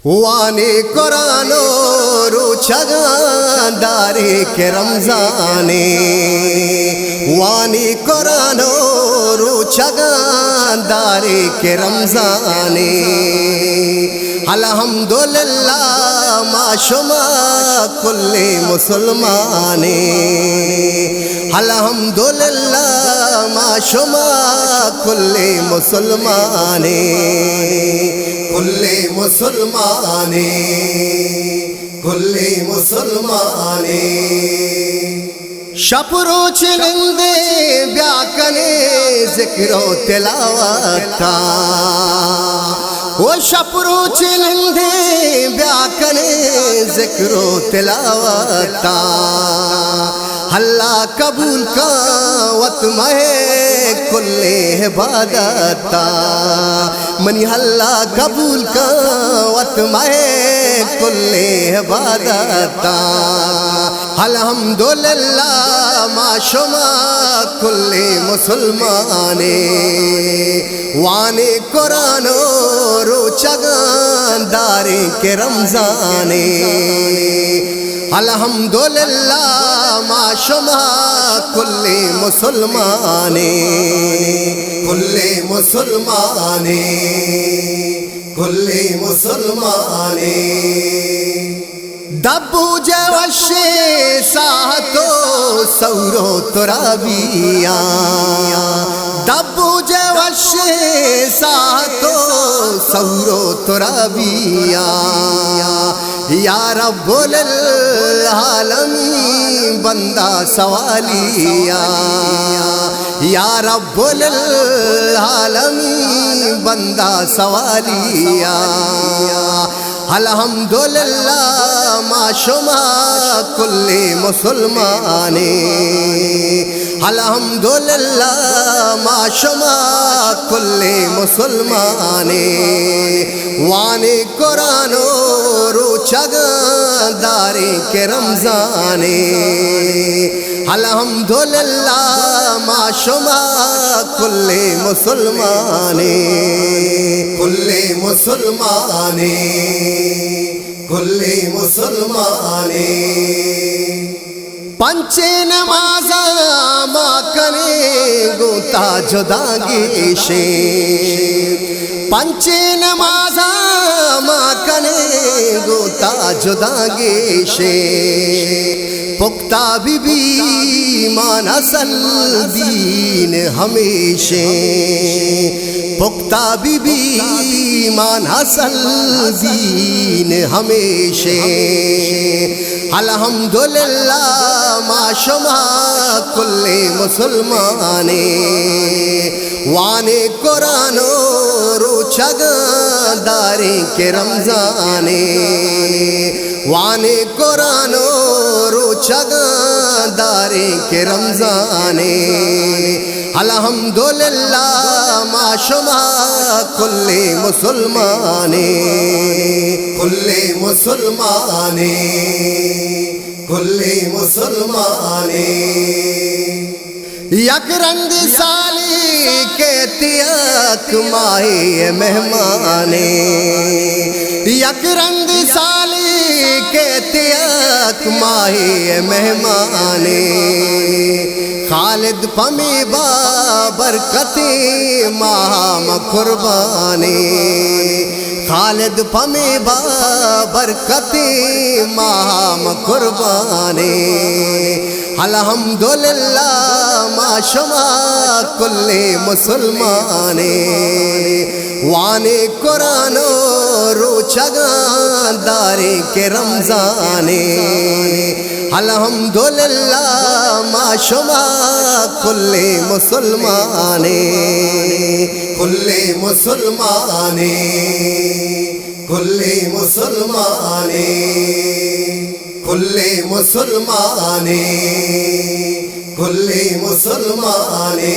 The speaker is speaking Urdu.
وانی قرآن رو چگان داری کے رمضانی وانی قرآن رو چگان داری کے رمضانی الحمدللہ ما شما کل مسلمانی الحمدللہ ما شما کل مسلمانی کل مسلمانی کل مسلمانی شپرو چلندے بیاکنے ذکر و تلاوتا وہ شپرو چلندے بیاکنے ذکر و تلاوتا اللہ قبول کا وطمہ کل عبادتا منی اللہ قبول کا وطمہ کل عبادتا الحمدللہ ما شما کل مسلمانے وانے قرآن رو چگان داری کے رمضانے الحمدللہ ما شما کل مسلمانے کل مسلمانے کل مسلمانے دبو جوشے ساہتو سورو ترابیا دبو جوشے ساہتو سورو ترابیا یا رب العالمین بندہ سوالیا یا رب العالمین بندہ سوالیا الحمدللہ ما شما کل مسلمانے الحمدللہ ما شما کل مسلمانے وانے قرآن رو چگان داری کے رمضانے الحمدللہ ما شما کل مسلمانے کل مسلمانے کل مسلمانے پنچے نماز ما کنے گوتا جداگی شے پنچے نماز ما کنے گوتا جداگی شے پختہ بی بی مان اصل دین ہمیشہ پختہ بی بی مان اصل دین ہمیشہ الحمدللہ ما شما کل مسلمانے وانے قرآن رو چگان داری کے رمضانے وانے قرآن رو چگان داری کے رمضانے الحمدللہ ما شما کل مسلمانے کل مسلمانے کل مسلمانے یک رنگ سالی کے تیک ماہی مہمانے یک رنگ سالی کے تیک ماہی مہمانے خالد پمی برکتی ماہم قربانے خالد پمی برکتی ماہم قربانے الحمدللہ ما شما کل مسلمانے وانے قرآن رو چگان داری کے رمضانے الحمدللہ ما شما کل مسلمانے کل مسلمانے کل مسلمانے کل مسلمانے کل مسلمانے